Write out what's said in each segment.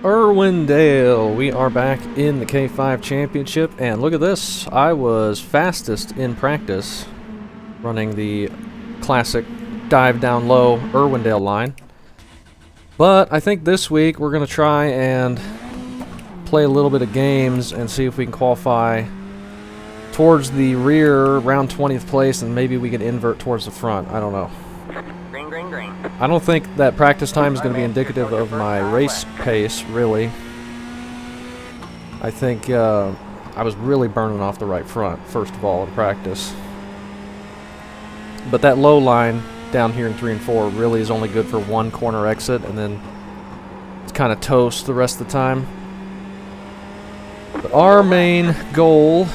Irwindale, we are back in the K5 Championship, and look at this. I was fastest in practice running the classic dive down low Irwindale line. But I think this week we're going to try and play a little bit of games and see if we can qualify towards the rear, around 20th place, and maybe we can invert towards the front. I don't know. Green, green, green. I don't think that practice time is going to be indicative of my race pace, really. I think I was really burning off the right front, first of all, in practice. But that low line down here in 3 and 4 really is only good for one corner exit, and then it's kind of toast the rest of the time. But our main goal,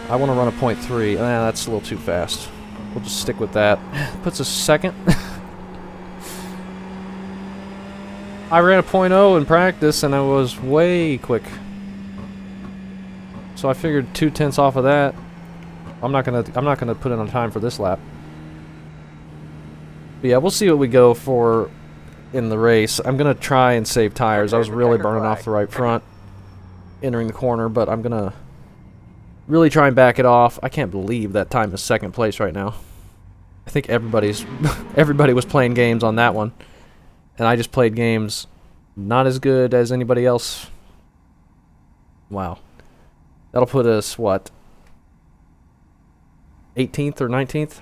I want to run a 0.3. That's a little too fast. We'll just stick with that. Puts us second. I ran a 0.0 in practice and I was way quick. So I figured 2/10 off of that. I'm not gonna put in a time for this lap. But yeah, we'll see what we go for in the race. I'm gonna try and save tires. I was really burning off the right front entering the corner, but I'm gonna really try and back it off. I can't believe that time is second place right now. I think everybody was playing games on that one. And I just played games not as good as anybody else. Wow. That'll put us, what, 18th or 19th?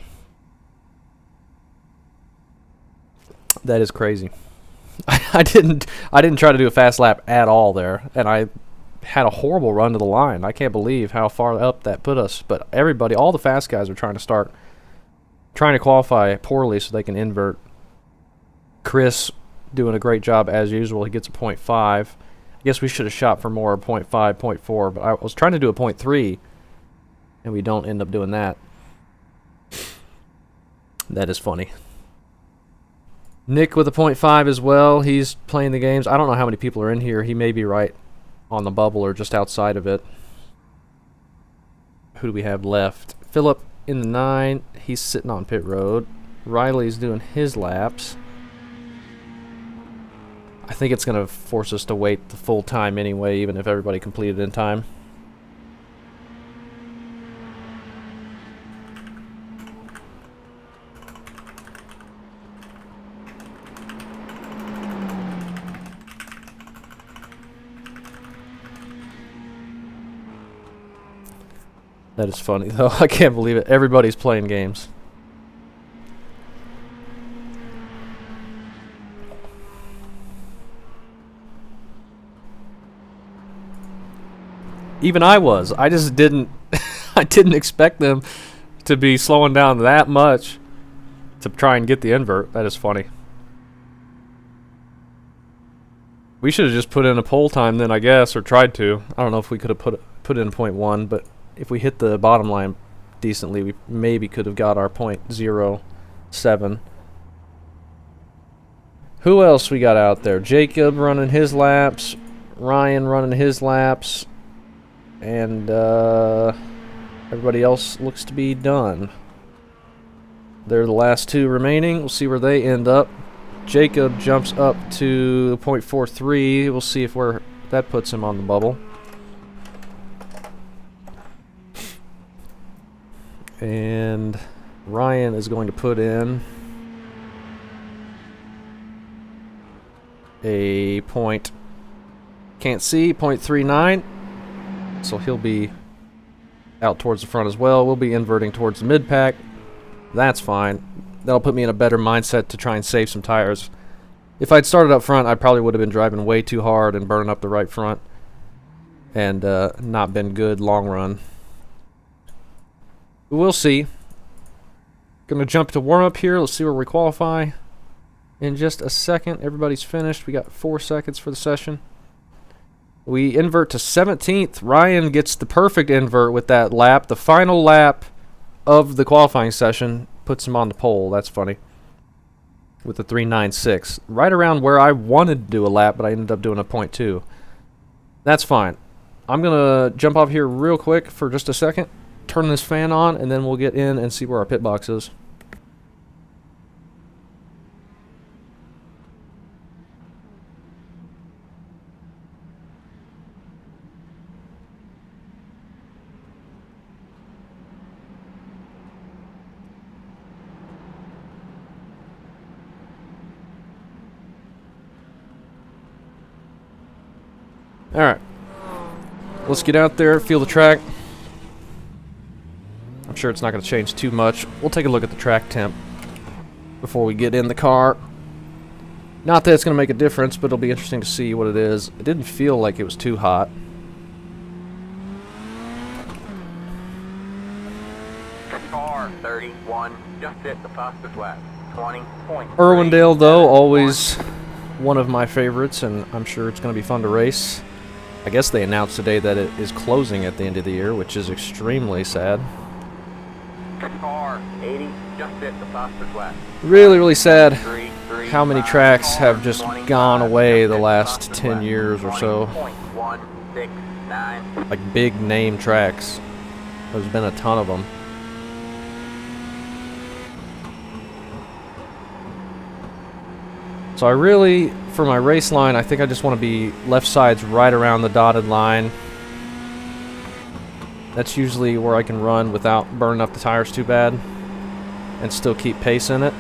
That is crazy. I didn't try to do a fast lap at all there, and I had a horrible run to the line. I can't believe how far up that put us. But everybody, all the fast guys are trying to qualify poorly so they can invert. Chris doing a great job as usual. He gets a 0.5. I guess we should have shot for more, 0.5, 0.4, but I was trying to do a 0.3, and we don't end up doing that. That is funny. Nick with a 0.5 as well. He's playing the games. I don't know how many people are in here. He may be right on the bubble or just outside of it. Who do we have left? Philip in the 9. He's sitting on pit road. Riley's doing his laps. I think it's going to force us to wait the full time anyway, even if everybody completed in time. That is funny, though. I can't believe it. Everybody's playing games. Even I was. I just didn't I didn't expect them to be slowing down that much to try and get the invert. That is funny. We should have just put in a pole time then, I guess, or tried to. I don't know if we could have put in 0.1, but if we hit the bottom line decently, we maybe could have got our 0.07. Who else we got out there? Jacob running his laps, Ryan running his laps. And everybody else looks to be done. They're the last two remaining. We'll see where they end up. Jacob jumps up to 0.43. We'll see if that puts him on the bubble. And Ryan is going to put in a can't see, 0.39. So he'll be out towards the front as well. We'll be inverting towards the mid-pack. That's fine. That'll put me in a better mindset to try and save some tires. If I'd started up front, I probably would have been driving way too hard and burning up the right front. And not been good long run. We'll see. Gonna jump to warm-up here. Let's see where we qualify. In just a second, everybody's finished. We got 4 seconds for the session. We invert to 17th. Ryan gets the perfect invert with that lap. The final lap of the qualifying session puts him on the pole. That's funny. With the 3.96. Right around where I wanted to do a lap, but I ended up doing a 0.2. That's fine. I'm going to jump off here real quick for just a second. Turn this fan on, and then we'll get in and see where our pit box is. Alright. Let's get out there, feel the track. I'm sure it's not going to change too much. We'll take a look at the track temp before we get in the car. Not that it's going to make a difference, but it'll be interesting to see what it is. It didn't feel like it was too hot. Car 31, just hit the fastest lap. 20.3. Irwindale, though, always one of my favorites, and I'm sure it's going to be fun to race. I guess they announced today that it is closing at the end of the year, which is extremely sad. Car 80, just hit the fastest lap. Really, really sad how many tracks have just gone away the last 10 years or so. Like big name tracks. There's been a ton of them. So I really, for my race line, I think I just want to be left sides right around the dotted line. That's usually where I can run without burning up the tires too bad and still keep pace in it.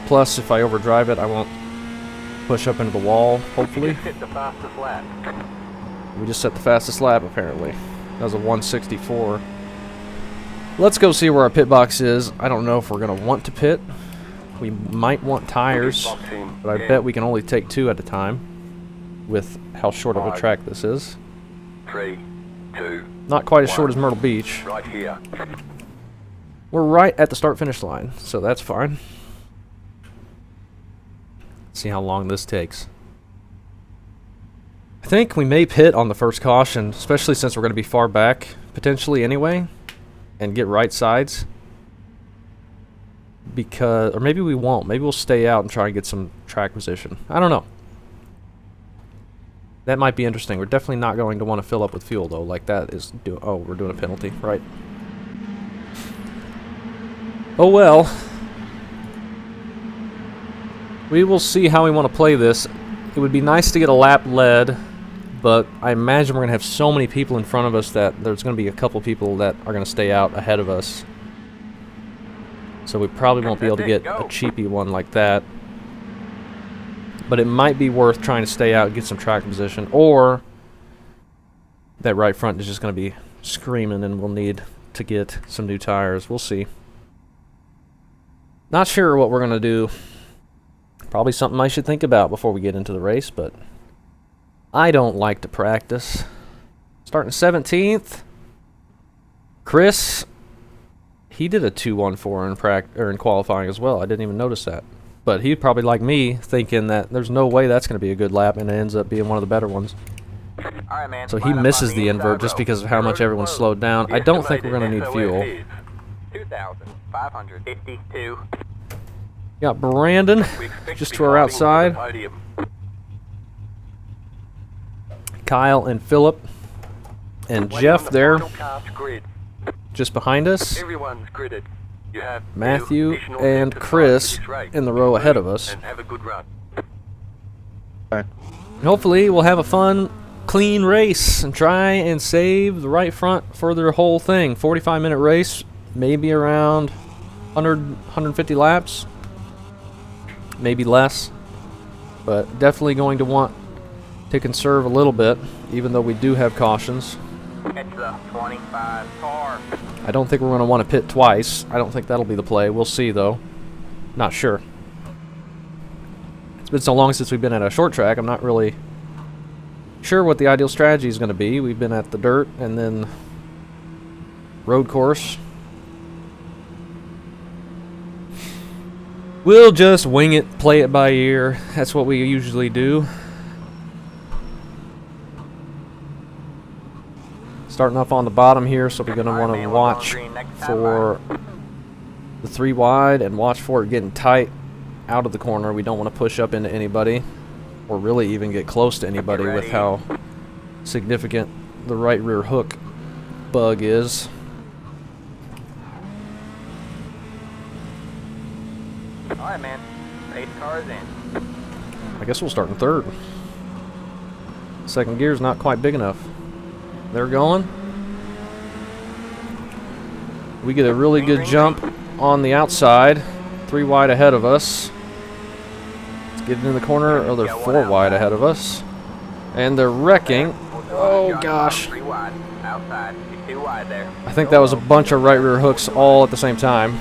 Plus, if I overdrive it, I won't push up into the wall, hopefully. We just set the fastest lap, apparently. That was a 164. Let's go see where our pit box is. I don't know if we're going to want to pit. We might want tires, but I bet we can only take 2 at a time with how short of a track this is. 3, 2, not quite as short as Myrtle Beach. right here. We're right at the start-finish line, so that's fine. Let's see how long this takes. I think we may pit on the first caution, especially since we're going to be far back, potentially anyway, and get right sides. Because, or maybe we won't. Maybe we'll stay out and try and get some track position. I don't know. That might be interesting. We're definitely not going to want to fill up with fuel, though. Like that is... oh, we're doing a penalty. Right. Oh, well. We will see how we want to play this. It would be nice to get a lap led, but I imagine we're going to have so many people in front of us that there's going to be a couple people that are going to stay out ahead of us. So we probably won't be able to get a cheapy one like that. But it might be worth trying to stay out and get some track position. Or that right front is just going to be screaming and we'll need to get some new tires. We'll see. Not sure what we're going to do. Probably something I should think about before we get into the race, but I don't like to practice. Starting 17th. Chris... he did a 2:14 in qualifying as well. I didn't even notice that. But he'd probably like me, thinking that there's no way that's going to be a good lap, and it ends up being one of the better ones. All right, man. So he misses the invert just because of how much everyone's slowed down. I don't think we're going to need fuel. 2,552. Got Brandon just to our outside. Kyle and Philip. And Jeff there. Just behind us, Everyone's gridded. You have Matthew and Chris in the row ahead of us. and have a good run. And hopefully we'll have a fun, clean race and try and save the right front for their whole thing. 45-minute race, maybe around 100, 150 laps, maybe less, but definitely going to want to conserve a little bit, even though we do have cautions. It's the 25 car. I don't think we're going to want to pit twice. I don't think that'll be the play. We'll see, though. Not sure. It's been so long since we've been at a short track, I'm not really sure what the ideal strategy is going to be. We've been at the dirt and then road course. We'll just wing it, play it by ear. That's what we usually do. Starting off on the bottom here, so we're going to want to watch for the 3 wide and watch for it getting tight out of the corner. We don't want to push up into anybody or really even get close to anybody with how significant the right rear hook bug is. Alright, man. 8 cars in. I guess we'll start in third. Second gear's not quite big enough. They're going. We get a really good jump on the outside. 3 wide ahead of us. Let's get in the corner. Oh, they're 4 wide ahead of us. And they're wrecking. Oh gosh. 3 wide. Outside. You're too wide there. I think that was a bunch of right rear hooks all at the same time.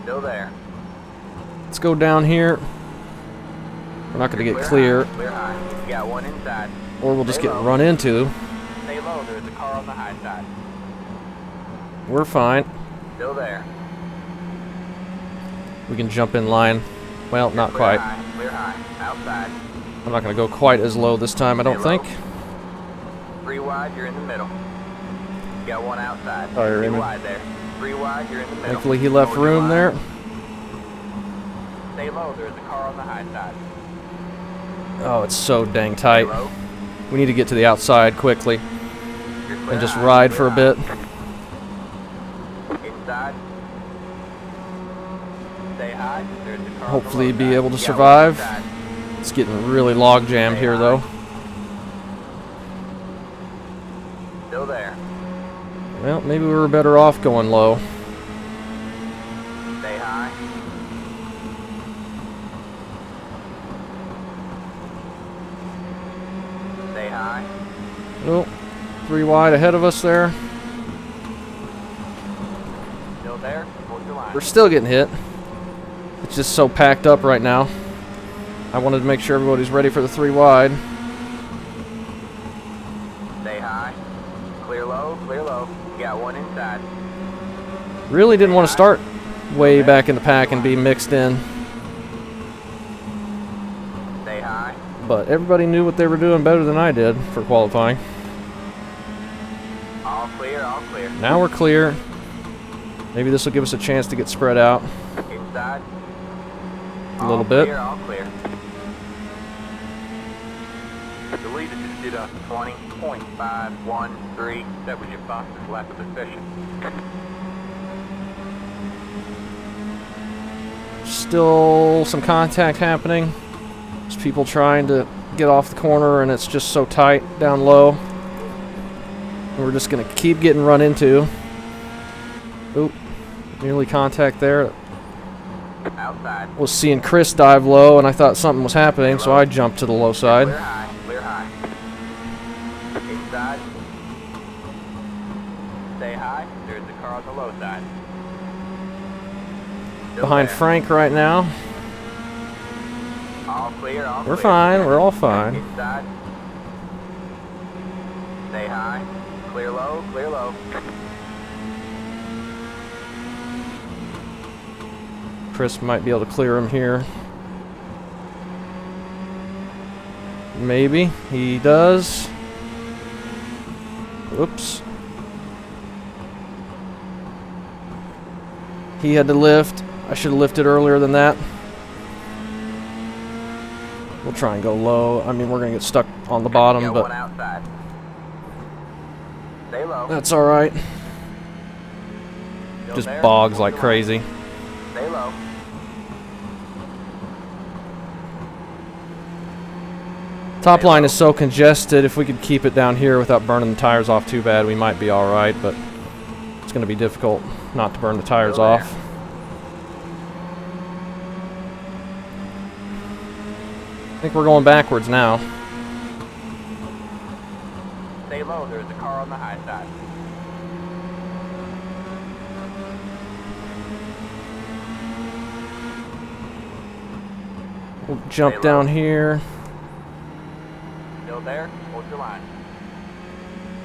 Still there. Let's go down here. We're not going to get clear, Clear high. You got one inside. or we'll just get run into. Stay low. There's a car on the high side. We're fine. Still there. We can jump in line. Well, not quite. Clear high. Outside. I'm not going to go quite as low this time, I don't think. 3 wide. You're in the middle. You got one outside. Oh, you're 2 in it. wide there. 3 wide. You're in the middle. Thankfully, he left Hold your room line. there. Stay low. There's a car on the high side. Oh, it's so dang tight. Stay low. We need to get to the outside quickly You're clear and just high. ride for a Clear bit. high. Inside. Stay high. There's a car on the Hopefully low be side. able to You got survive. one inside. It's getting really log jammed here, though. Still there. Well, maybe we were better off going low. Stay high. Stay high. Oh, 3 wide ahead of us there. Still there. Hold your line. We're still getting hit. It's just so packed up right now. I wanted to make sure everybody's ready for the 3 wide. Stay high. Clear low. Clear low. You got one inside. Really didn't want to start way back in the pack and be mixed in, Stay high. but everybody knew what they were doing better than I did for qualifying. All clear. All clear. Now we're clear. Maybe this will give us a chance to get spread out Inside. a little All bit. Clear, all clear. The leader just did a 20.513. That was your fastest lap of the session. Still some contact happening. There's people trying to get off the corner and it's just so tight down low. And we're just going to keep getting run into. Oop, nearly contact there. Outside. Was seeing Chris dive low and I thought something was happening, so I jumped to the low side. Clear high. Clear high. Inside. Stay high. There's a car on the low side. Still Behind there. Frank right now. All clear. All We're clear. fine, we're all fine. Inside. Stay high. Clear low. Clear low. Chris might be able to clear him here. Maybe. He does. Whoops. He had to lift. I should have lifted earlier than that. We'll try and go low. I mean, we're going to get stuck on the bottom, Got but one outside. Stay low. that's alright. Still Just there. bogs Hold like your crazy. line. Stay low. Top line is so congested. If we could keep it down here without burning the tires off too bad, we might be alright, but it's going to be difficult not to burn the tires Still there. off. I think we're going backwards now. Stay low. There's a car on the high side. We'll jump Stay down low. here. Still there. Hold your line.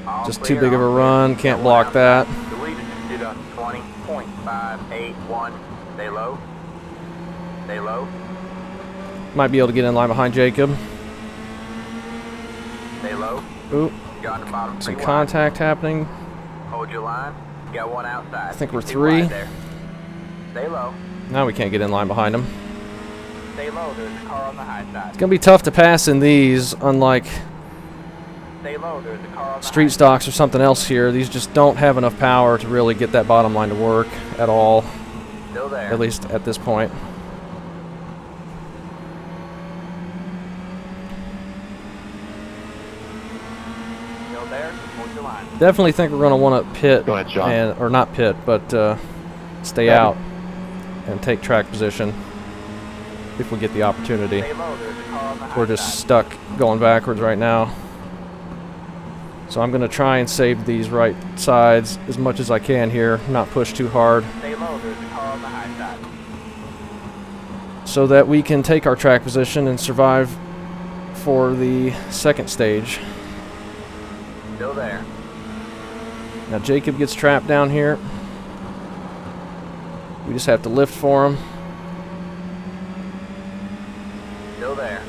All Just clear, too big of a all clear. run. Can't Got block one that. outside. The leader just did a 20.581. Stay low. Stay low. Might be able to get in line behind Jacob. Stay low. Oop, You're on the bottom. some 3 wide. contact happening. Hold your line. You got one outside. I think we're You're too 3. wide there. Stay low. Now we can't get in line behind him. Stay low. There's a car on the high side. It's going to be tough to pass in these, unlike Stay low. There's a car on the street high stocks or something else here. These just don't have enough power to really get that bottom line to work at all, side. Still there. at least at this point. Still there. Hold your line. Definitely think we're going to want to pit, Go ahead, John. or not pit, but stay Yeah. out and take track position if we get the opportunity. Stay low. There's a car on the high We're just side. stuck going backwards right now. So I'm going to try and save these right sides as much as I can here, not push too hard, Stay low, there's a car on the high side. so that we can take our track position and survive for the second stage. Still there. Now Jacob gets trapped down here. We just have to lift for him. Still there.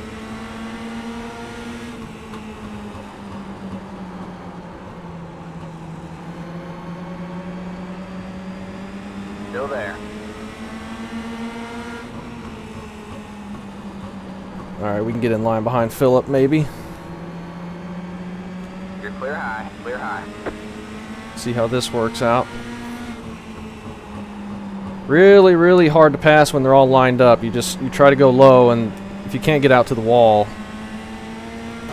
Still there. Alright, we can get in line behind Philip, maybe. You're clear high, clear high. See how this works out. Really, really hard to pass when they're all lined up. You try to go low, and if you can't get out to the wall,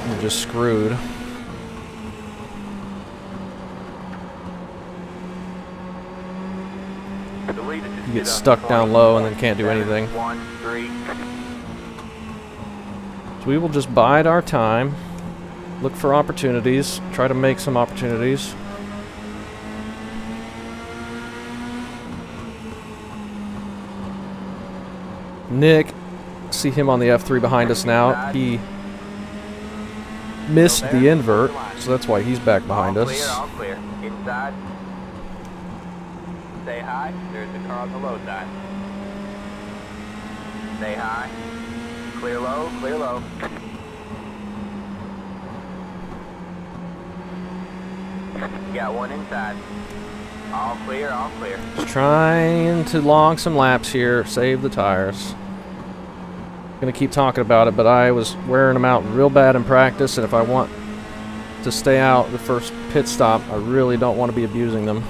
you're just screwed. You get stuck down low and then can't do anything. 1, 3. So we will just bide our time, look for opportunities, try to make some opportunities. Nick, see him on the F3 behind us now. He missed the invert, so that's why he's back behind All us. clear, all clear. Inside. Stay high, there's a car on the low side. Stay high. Clear low, clear low. Got one inside. All clear, all clear. Just trying to long some laps here, save the tires. Gonna keep talking about it, but I was wearing them out real bad in practice, and if I want to stay out the first pit stop, I really don't want to be abusing them.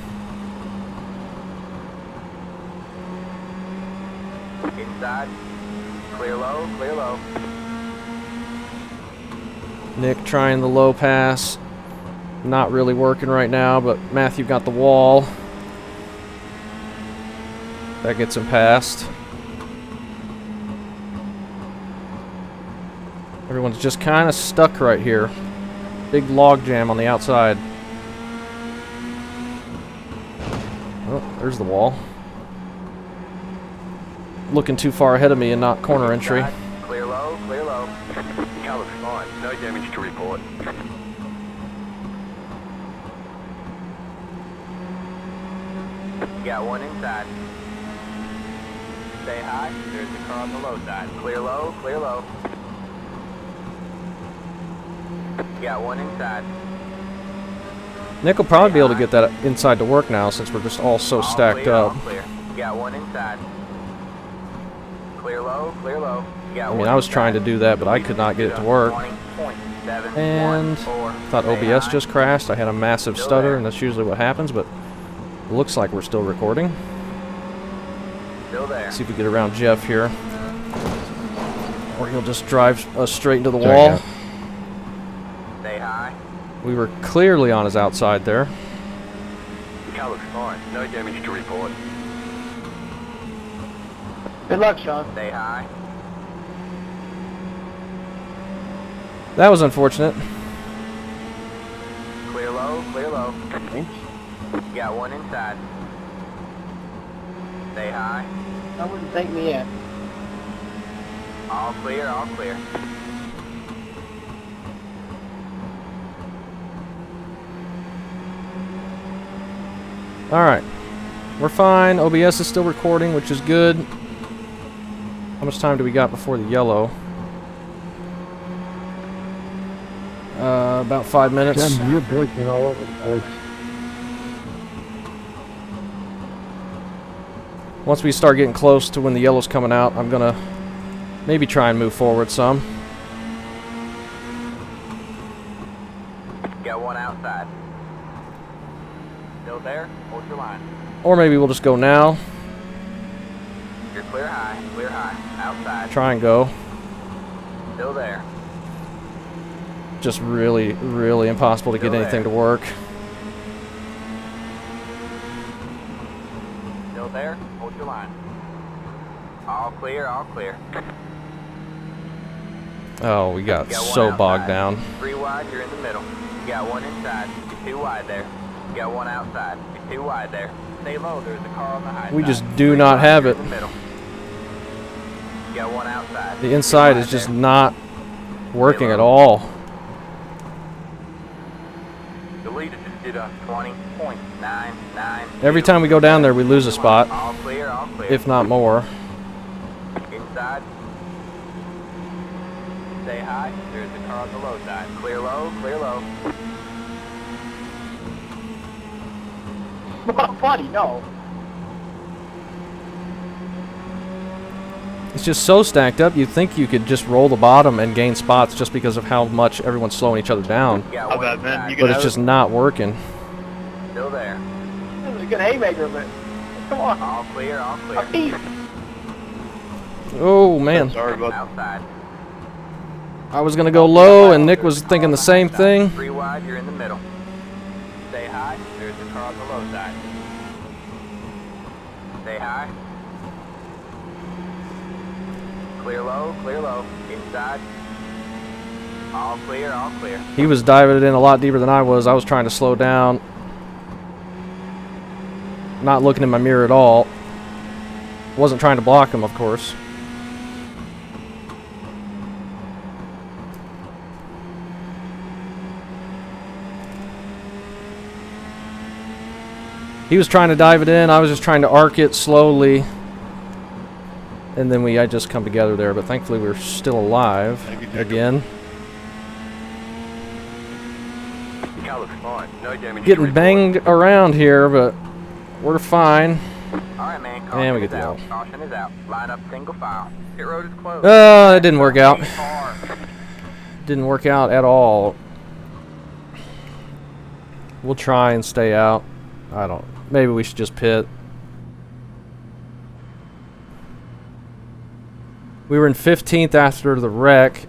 Inside. Clear low, clear low. Nick trying the low pass. Not really working right now, but Matthew got the wall. That gets him past. Everyone's just kind of stuck right here. Big log jam on the outside. Oh, there's the wall. Looking too far ahead of me and not corner entry. Clear low, clear low. Car looks fine. No damage to report. Got one inside. Stay high. There's a car on the low side. Clear low, clear low. Got one inside. Nick will probably be able to get that inside to work now since we're just all so stacked clear, up. all clear. Got one inside. Clear low, clear low. I mean, I was trying to do that, but I could not get it to work. And thought OBS just crashed. I had a massive stutter, and that's usually what happens, but it looks like we're still recording. Still there. See if we get around Jeff here. Or he'll just drive us straight into the wall. Stay high. We were clearly on his outside there. Car looks fine. No damage to report. Good luck, Sean. Stay high. That was unfortunate. Clear low, clear low. Thanks. Got one inside. Stay high. That wouldn't take me in. All clear, all clear. Alright. We're fine. OBS is still recording, which is good. How much time do we got before the yellow? About 5 minutes. You're breaking all over the place. Once we start getting close to when the yellow's coming out, I'm gonna maybe try and move forward some. Got one outside. Still there? Hold your line. Or maybe we'll just go now. You're clear high, outside. Try and go. Still there. Just really, really impossible to get Still anything there. to work. Still there? Hold your line. All clear, all clear. Oh, we got Got one so outside. bogged down. 3 wide, you're in the middle. You got one inside. You're too wide there. You got one outside. You're too wide there. Stay low. There's a car on the high We side. just do not have it. In the middle. You got one outside. The inside is just not working at all. The leader just did a 20.99. Every time we go down there, we lose a spot, All clear, all clear. if not more. Inside. Stay high. There's a car on the low side. Clear low, clear low. Buddy, no. It's just so stacked up, you'd think you could just roll the bottom and gain spots just because of how much everyone's slowing each other down. You got How one bad, man? inside. You But can it's have just it. not working. Still there. This is a good haymaker, but come on. All clear, all clear. Our team. Oh, man. Sorry, bud. Outside. I was going to go low, and Nick was thinking the same thing. 3 wide, you're in the middle. Stay high. There's a car on the low side. Stay high. Clear low, clear low. Inside. All clear, all clear. He was diving it in a lot deeper than I was. I was trying to slow down. Not looking in my mirror at all. Wasn't trying to block him, of course. He was trying to dive it in. I was just trying to arc it slowly. And then I just come together there. But thankfully we're still alive Thank you, Jacob. again. The car looks fine. No damage. Getting banged around here, but we're fine. Alright, man. And Caution we get is the out. L. Caution is out. Line up single file. Pit road is closed. That didn't work out. Car. Didn't work out at all. We'll try and stay out. I don't. Maybe we should just pit. We were in 15th after the wreck.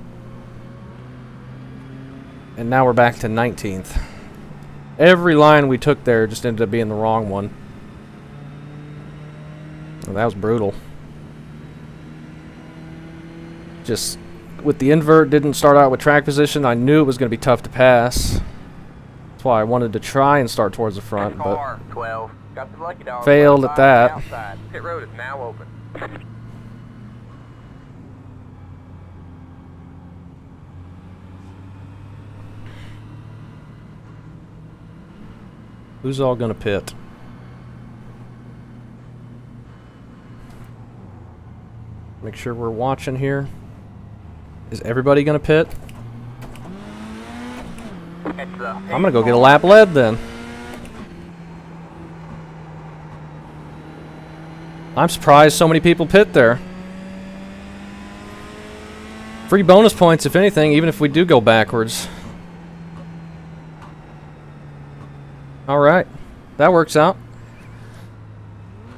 And now we're back to 19th. Every line we took there just ended up being the wrong one. Well, that was brutal. Just with the invert, didn't start out with track position. I knew it was going to be tough to pass. That's why I wanted to try and start towards the front, but Car 12. Got the lucky dog. failed at 25 that. Outside. Pit road is now open. who's all going to pit? Make sure we're watching here. Is everybody going to pit? I'm going to go get a lap lead then. I'm surprised so many people pit there. Free bonus points, if anything, even if we do go backwards. Alright, that works out.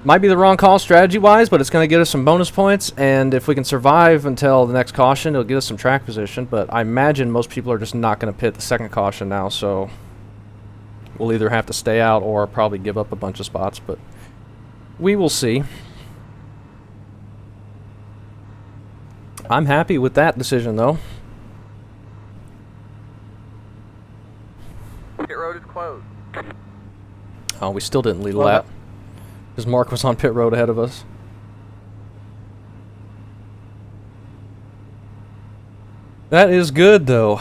Might be the wrong call strategy-wise, but it's going to get us some bonus points, and if we can survive until the next caution, it'll get us some track position, but I imagine most people are just not going to pit the second caution now, so we'll either have to stay out or probably give up a bunch of spots, but we will see. I'm happy with that decision, though. Pit road is closed. Oh, we still didn't lead a lap. Because Mark was on pit road ahead of us. That is good, though.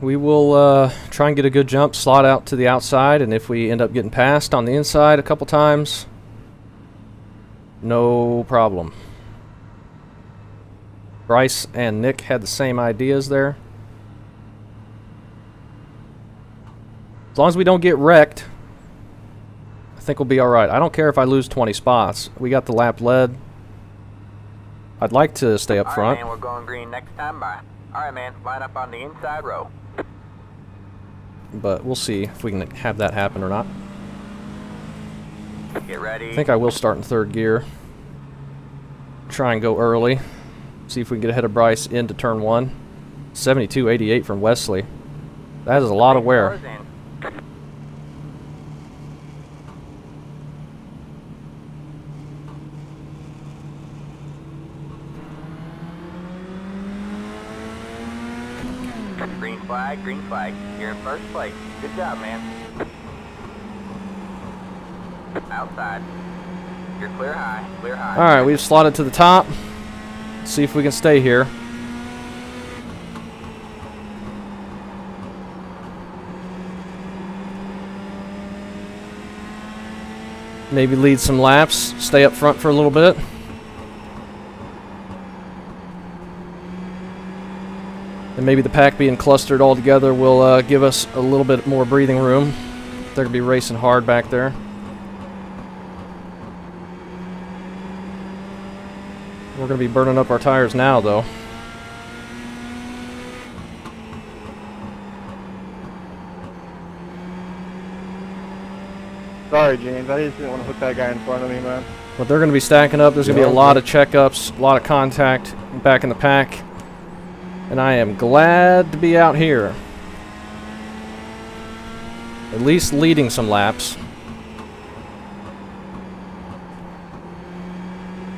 We will try and get a good jump, slot out to the outside, and if we end up getting passed on the inside a couple times, no problem. Bryce and Nick had the same ideas there. As long as we don't get wrecked, I think we'll be alright. I don't care if I lose 20 spots. We got the lap lead. I'd like to stay up front. Alright, man, we're going green next time by. Alright, man, line up on the inside row. But we'll see if we can have that happen or not. Get ready. I think I will start in third gear. Try and go early. See if we can get ahead of Bryce into turn 1. 72.88 from Wesley. That is a lot of wear. Cars in. Green flag, green flag. You're in first place. Good job, man. Outside. You're clear high, clear high. Alright, we've slotted to the top. Let's see if we can stay here. Maybe lead some laps, stay up front for a little bit. And maybe the pack being clustered all together will give us a little bit more breathing room. They're going to be racing hard back there. We're going to be burning up our tires now, though. Sorry, James. I just didn't want to hook that guy in front of me, man. But they're going to be stacking up. There's going to be a lot of checkups, a lot of contact back in the pack. And I am glad to be out here. At least leading some laps.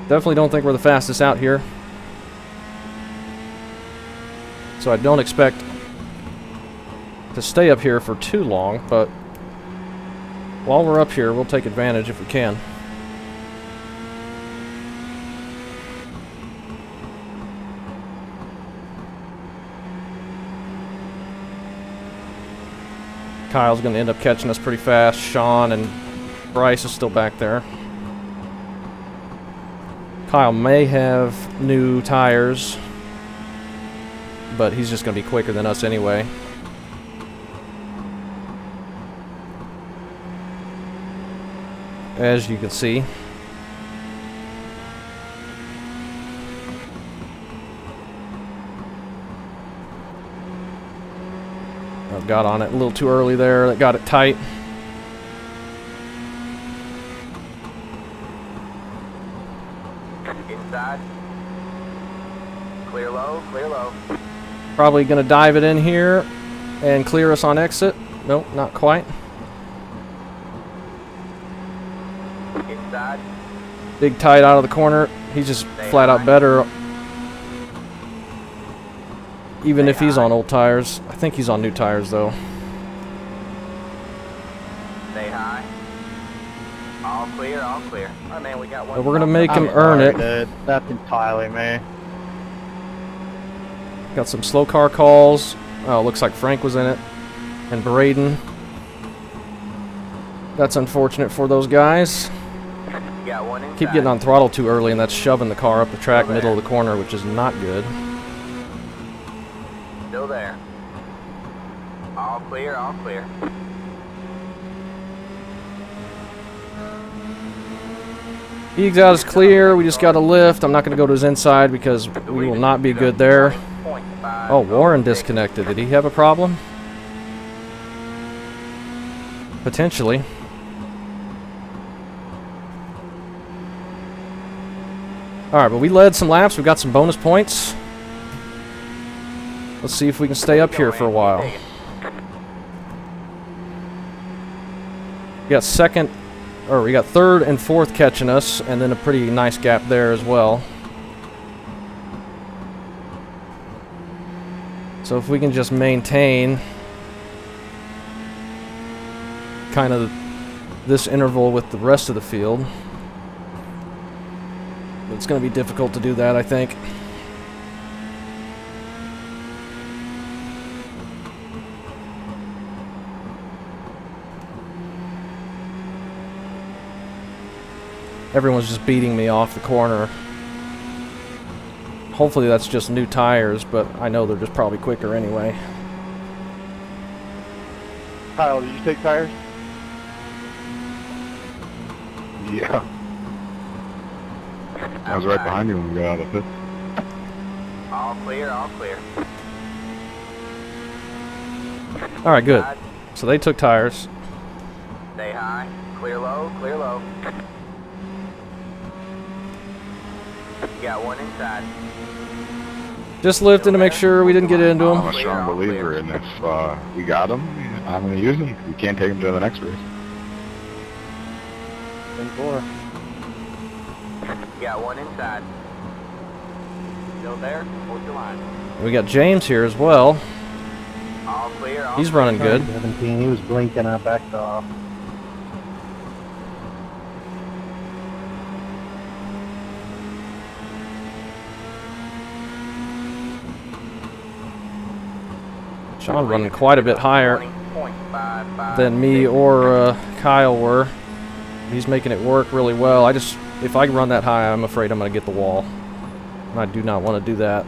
Definitely don't think we're the fastest out here. So I don't expect to stay up here for too long, but while we're up here, we'll take advantage if we can. Kyle's going to end up catching us pretty fast. Sean and Bryce is still back there. Kyle may have new tires, but he's just going to be quicker than us anyway. As you can see. I got on it a little too early there. That got it tight. Inside. Clear low, clear low. Probably going to dive it in here and clear us on exit. Nope, not quite. Inside. Big tight out of the corner. He's just flat out better. Even if he's on old tires. I think he's on new tires though. Stay high. All clear, all clear. All right, man, we got one. But we're going to make him earn it. Dude. That's entirely me. Got some slow car calls. Oh, looks like Frank was in it. And Braden. That's unfortunate for those guys. Got one inside. Keep getting on throttle too early, and that's shoving the car up the track, middle of the corner, which is not good. Still there. All clear, all clear. Eags out is clear. We just got a lift. I'm not going to go to his inside because we will not be good there. Oh, Warren disconnected. Did he have a problem? Potentially. Alright, but we led some laps. We got some bonus points. Let's see if we can stay up here for a while. We got we got third and fourth catching us, and then a pretty nice gap there as well. So if we can just maintain kind of this interval with the rest of the field. It's going to be difficult to do that, I think. Everyone's just beating me off the corner. Hopefully that's just new tires, but I know they're just probably quicker anyway. Kyle, did you take tires? Yeah. I was right behind you when we got out of the pit. All clear, all clear. Alright, good. So they took tires. Stay high. Clear low, clear low. Got one inside. Just lifting to make sure we didn't get into I'm them. a strong believer in if we got them, I'm going to use them. We can't take them to the next race. 10-4. Got one inside. Still there? Hold your line. We got James here as well. All clear. All He's running good. 17, he was blinking, I backed off. Sean running quite a bit higher 20.55. than me or Kyle were. He's making it work really well. If I run that high, I'm afraid I'm going to get the wall. And I do not want to do that.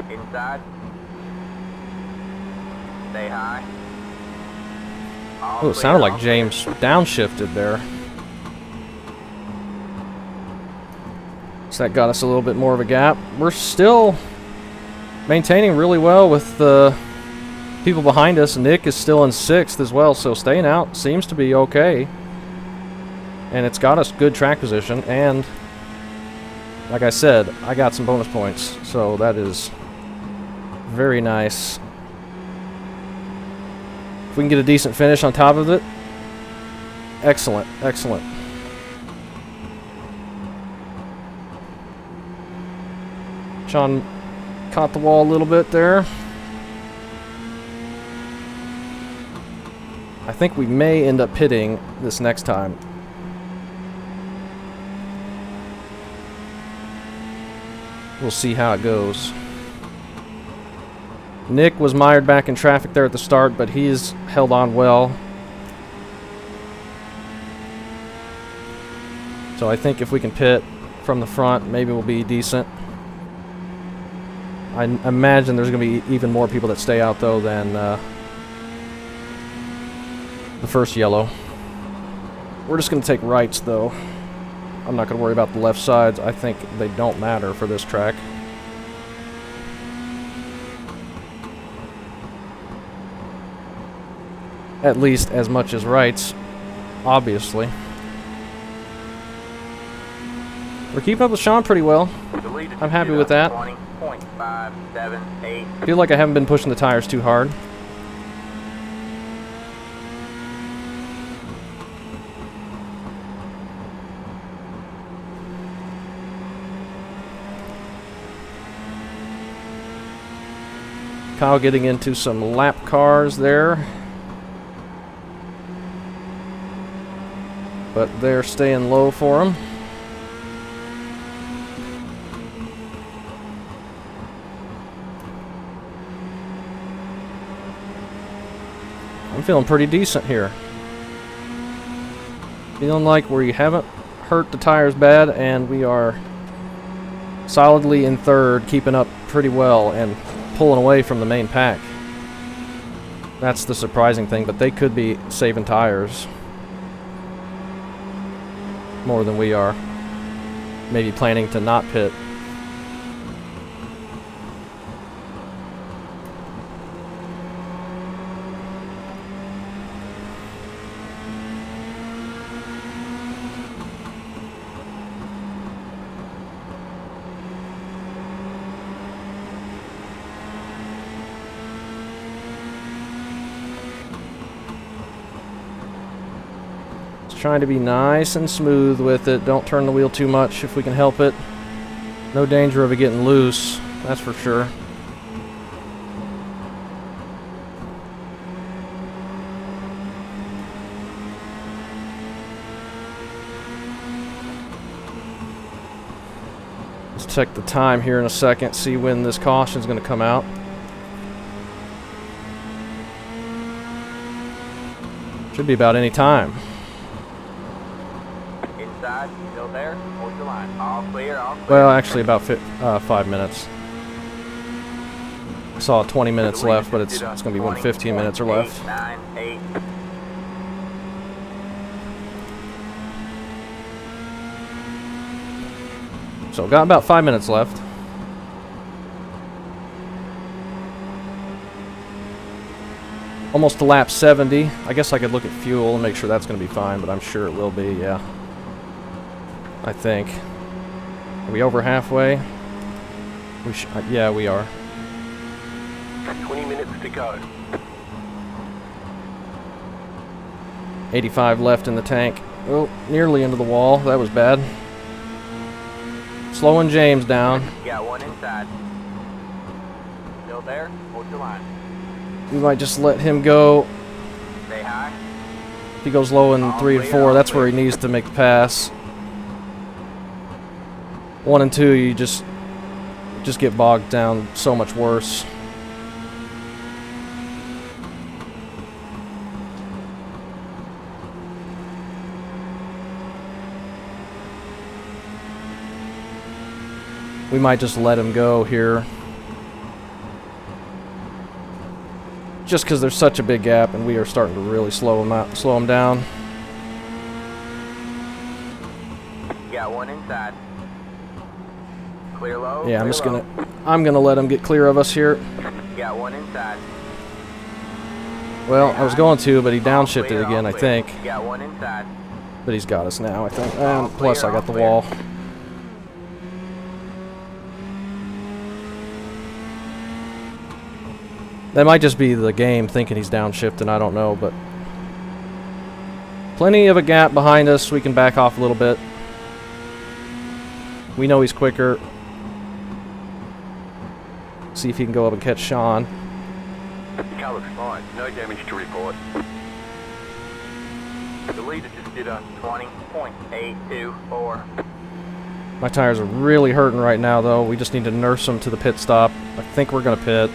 Inside. Stay high. All Oh, it clear, sounded all like clear. James downshifted there. So that got us a little bit more of a gap. We're still maintaining really well with the people behind us. Nick is still in 6th as well, so staying out seems to be okay. And it's got us good track position, and like I said, I got some bonus points, so that is very nice. If we can get a decent finish on top of it, excellent, excellent. Sean caught the wall a little bit there. I think we may end up pitting this next time. We'll see how it goes. Nick was mired back in traffic there at the start, but he's held on well. So I think if we can pit from the front, maybe we'll be decent. I imagine there's going to be even more people that stay out, though, than the first yellow. We're just going to take rights, though. I'm not going to worry about the left sides. I think they don't matter for this track. At least as much as rights, obviously. We're keeping up with Sean pretty well. I'm happy with that. 20.578. I feel like I haven't been pushing the tires too hard. Kyle getting into some lap cars there. But they're staying low for him. I'm feeling pretty decent here. Feeling like we haven't hurt the tires bad, and we are solidly in 3rd, keeping up pretty well and pulling away from the main pack. That's the surprising thing, but they could be saving tires more than we are. Maybe planning to not pit. Trying to be nice and smooth with it. Don't turn the wheel too much if we can help it. No danger of it getting loose, that's for sure. Let's check the time here in a second, see when this caution's going to come out. Should be about any time. Inside, still there. Hold your line. All clear, all clear. Well, actually about 5 minutes. I saw 20 minutes left, but it's going to be 15 minutes or left. 898. So got about 5 minutes left. Almost to lap 70. I guess I could look at fuel and make sure that's going to be fine, but I'm sure it will be, yeah. I think. Are we over halfway? Yeah, we are. 20 minutes to go. 85 left in the tank. Oh, nearly into the wall. That was bad. Slowing James down. Got one inside. Still there? Hold your line. We might just let him go. Stay high. If he goes low in 3 and 4, that's where he needs to make the pass. 1 and 2, you just get bogged down so much worse. We might just let him go here. Just because there's such a big gap and we are starting to really slow him down. Got one inside. Clear low. Yeah, clear I'm gonna let him get clear of us here. Got one inside. Well, I was going to, but he downshifted Clear, again, I clear. think. Got one inside. But he's got us now, I think. All And plus, clear, I got the all wall. That might just be the game thinking he's downshifting, I don't know, but plenty of a gap behind us. We can back off a little bit. We know he's quicker. See if he can go up and catch Sean. The car looks fine. No damage to report. The leader just did a 20.824. My tires are really hurting right now, though. We just need to nurse them to the pit stop. I think we're going to pit.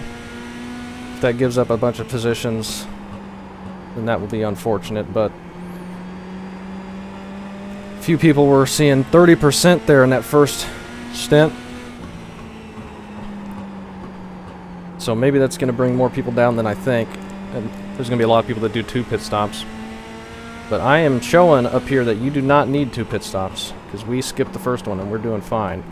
If that gives up a bunch of positions, then that will be unfortunate, but a few people were seeing 30% there in that first stint. So maybe that's going to bring more people down than I think. And there's going to be a lot of people that do 2 pit stops. But I am showing up here that you do not need 2 pit stops, because we skipped the first one and we're doing fine.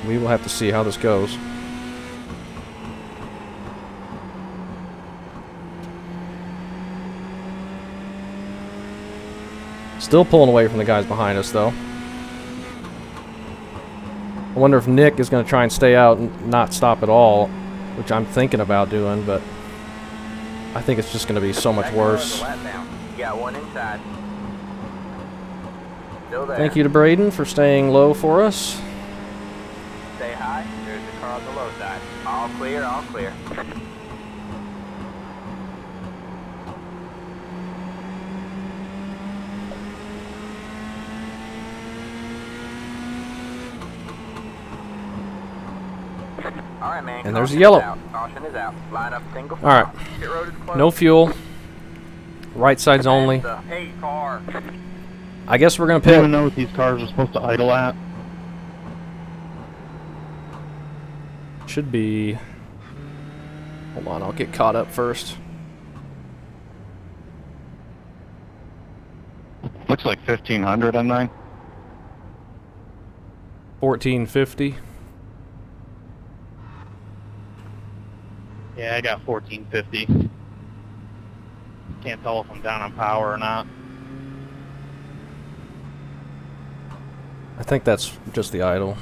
We will have to see how this goes. Still pulling away from the guys behind us, though. I wonder if Nick is going to try and stay out and not stop at all, which I'm thinking about doing, but I think it's just going to be so much worse. Got one inside. Still there. Thank you to Braden for staying low for us. Stay high. There's the car on the low side. All clear, all clear. All right, man. And there's Caution yellow. is out. Caution is out. Line up single file. All right. Pit road is closed. No fuel. Right sides only. The 8 car. I guess we're going to I don't even pit. know what these cars are supposed to idle at. Should be... Hold on, I'll get caught up first. Looks like 1500 on mine. 1450. Yeah, I got 1450. Can't tell if I'm down on power or not. I think that's just the idle.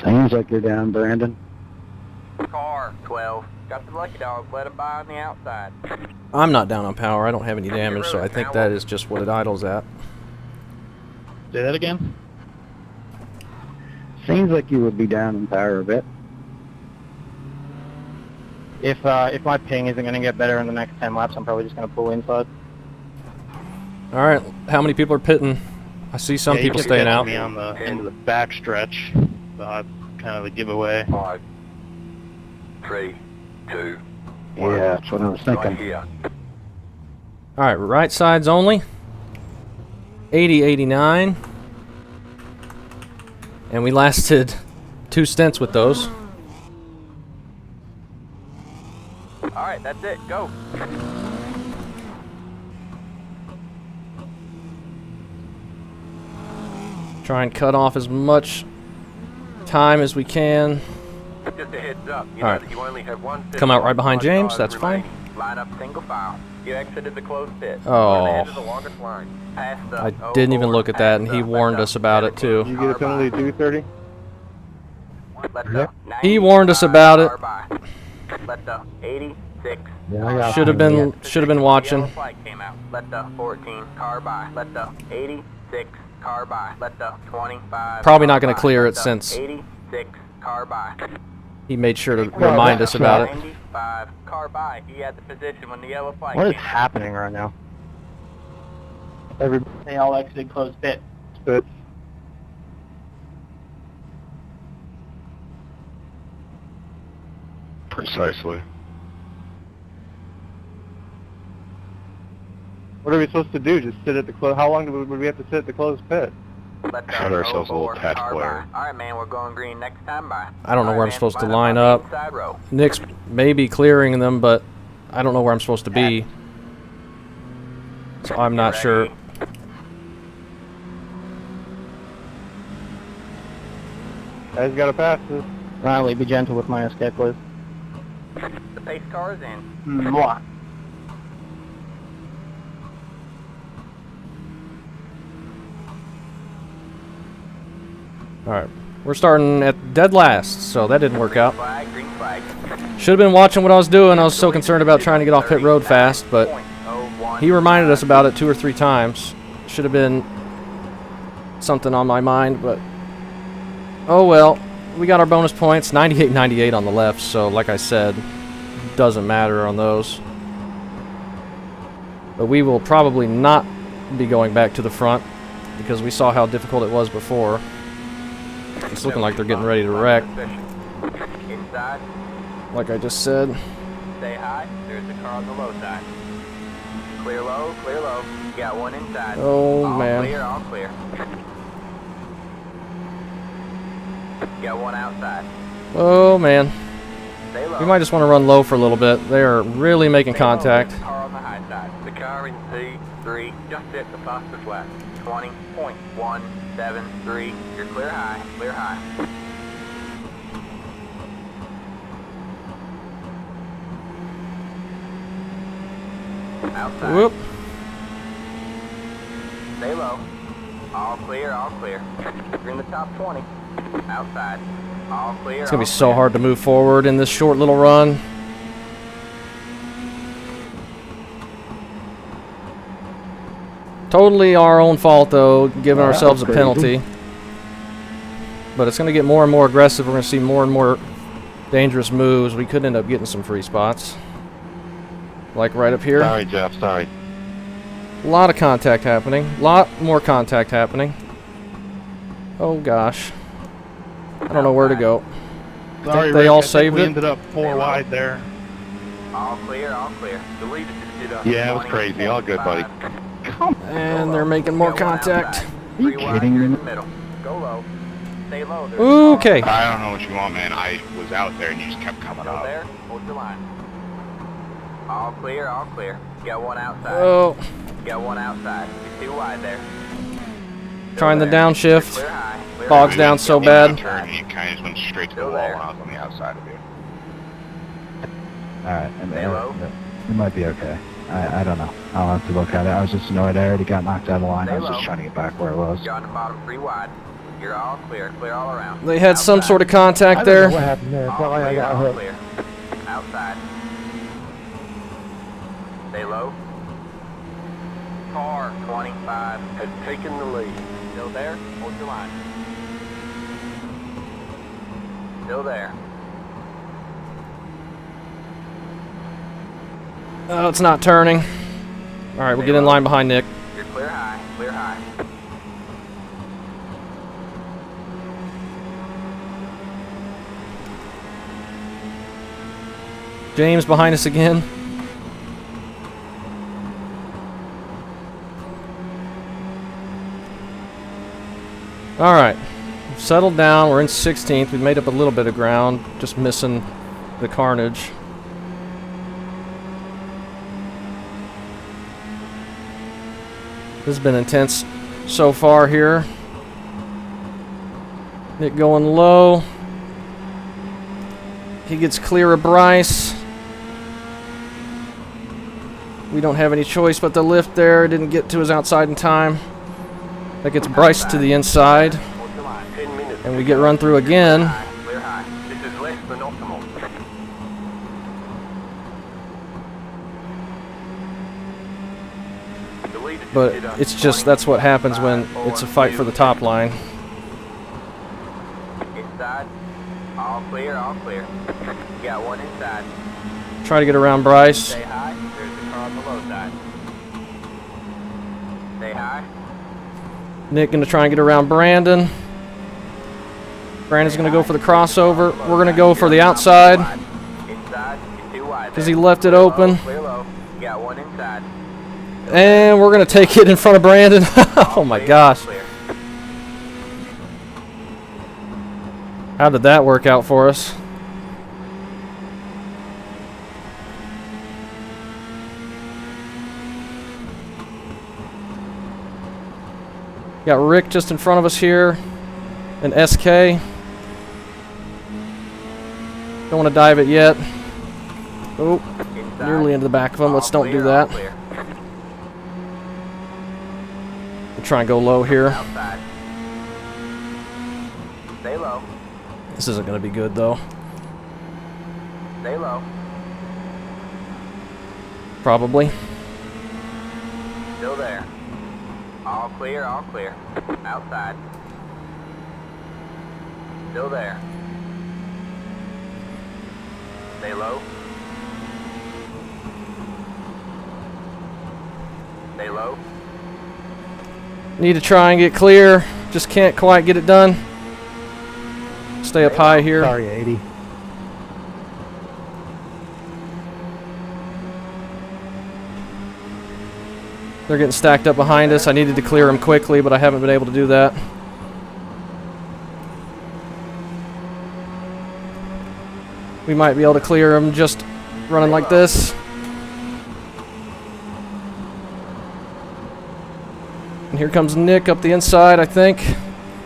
Seems like you're down, Brandon. Car 12. Got the lucky dog. Let him by on the outside. I'm not down on power. I don't have any damage, so I think that is just what it idles at. Say that again? Seems like you would be down in power a bit. If my ping isn't going to get better in the next 10 laps, I'm probably just going to pull inside. All right, how many people are pitting? I see some people staying out. Me on the into the back stretch, so that's kind of a giveaway. 5, 3, 2, Yeah, that's what I was right thinking. here. All right, right sides only. 80, 89. And we lasted 2 stints with those. All right, that's it. Go. Try and cut off as much time as we can. Just a heads up. You All know right. that you only have one pit Come out stop, right behind one James, car that's fine. remaining. Line up single file. You exited the closed pit. Oh. Run ahead of the longest line. Past the I didn't even look at that, and he warned us about it too. You get a penalty of 230? Let the He warned us about it. car by. Let the 86. Yeah, I got Should have been watching. Yellow flag came out. Let the 14 car by. Let the 86 car by. Let the 25. Probably not going car to clear by. it Let the since 86 car by. he made sure to remind us about it. 95 car by. He had the position when the yellow flag What is came out. happening right now? They all exited closed pit. it. Precisely. What are we supposed to do? Just sit at the close? How long would we have to sit at the closed pit? Let the Cut ourselves a little 04 patch car player. by. Alright, man, we're going green next time by. I don't know Alright, where I'm man, supposed to on line the up. inside row. Nick's maybe clearing them, but I don't know where I'm supposed to be. So I'm not Get sure. ready. Guys gotta pass this. Riley, be gentle with my escape, please. The pace car is in. Mwah. Alright. We're starting at dead last, so that didn't work out. Flag, green flag. Should have been watching what I was doing. I was so concerned about trying to get off pit road fast, but he reminded us about it 2 or 3 times. Should have been something on my mind, but oh well. We got our bonus points, 98-98 on the left, so like I said, doesn't matter on those. But we will probably not be going back to the front because we saw how difficult it was before. It's looking like they're getting ready to wreck, Inside, like I just said. stay high. There's the car on the low side. Clear low, clear low. You got one inside. Oh, all man. Clear, all clear. You got one outside. Oh man, Stay low. we might just want to run low for a little bit. They are really making Stay low. contact. There's the car on the high side. The car in C3 just hit the fastest lap. 20.173. You're clear high, clear high. Outside. Whoop. Stay low. All clear, all clear. You're in the top 20. Outside. All clear. It's gonna be so hard to move forward in this short little run. Totally our own fault though, giving Wow, ourselves a crazy. penalty. But it's gonna get more and more aggressive. We're gonna see more and more dangerous moves. We could end up getting some free spots. Like right up here. Sorry, Jeff. Sorry. A lot of contact happening. A lot more contact happening. Oh gosh. I don't know where to go. I Sorry, think they Rick, all I think saved we it. ended up 4 wide there. All clear, all clear. The lead just did a Yeah, it was crazy. All good, buddy. And they're making more contact. Are you kidding me? Middle. Go low. Stay low. There's Okay. I don't know what you want, man. I was out there and you just kept coming Still up. there. Hold your line. All clear, all clear. Got one outside. Oh, Got one outside. You're too wide there. Still trying the there. downshift. Clear high. Clear Bogs high. down so You bad. turned and you kind of just went straight to the Still wall there. when I was on the outside of you. Alright, Stay low. it might be okay. I don't know. I'll have to look at it. I was just annoyed I already got knocked out of the line. I was Stay just low. trying to get back where I was. You're on the bottom 3 wide. You're all clear. Clear all around. They had some Outside. sort of contact What there. happened there? It's All not like I clear, got all hooked. clear. Outside. Stay low. Car 25 has taken the lead. Still there? Hold your line. Still there. Oh, it's not turning. All right, we'll get in line behind Nick. You're clear high. Clear high. James behind us again. All right, we've settled down. We're in 16th. We've made up a little bit of ground, just missing the carnage. This has been intense so far here. Nick going low. He gets clear of Bryce. We don't have any choice but to lift there. Didn't get to his outside in time. That gets Bryce to the inside. Hold your line. 10 minutes. And we get run through again. Clear high. but it's just that's what happens when it's a fight for the top line. Inside. All clear, all clear. Got one inside. Try to get around Bryce. Stay high. There's the car on the low side. Stay high. Nick gonna try and get around Brandon. Brandon's gonna go for the crossover. We're gonna go for the outside Inside. You're too wide. because he left it open. Clear low. Got one inside. And we're gonna take it in front of Brandon. Oh my gosh. Clear. How did that work out for us? Got Rick just in front of us here. And SK. Don't want to dive it yet. Oh, Inside. nearly into the back of him. Let's All don't do clear, all that. clear. We'll try and go low here. Outside. Stay low. This isn't going to be good though. Stay low. Probably. Still there. All clear, all clear. Outside. Still there. Stay low. Stay low. Need to try and get clear. Just can't quite get it done. Stay up high here. Sorry, 80. They're getting stacked up behind us. I needed to clear them quickly, but I haven't been able to do that. We might be able to clear them just running like this. And here comes Nick up the inside, I think.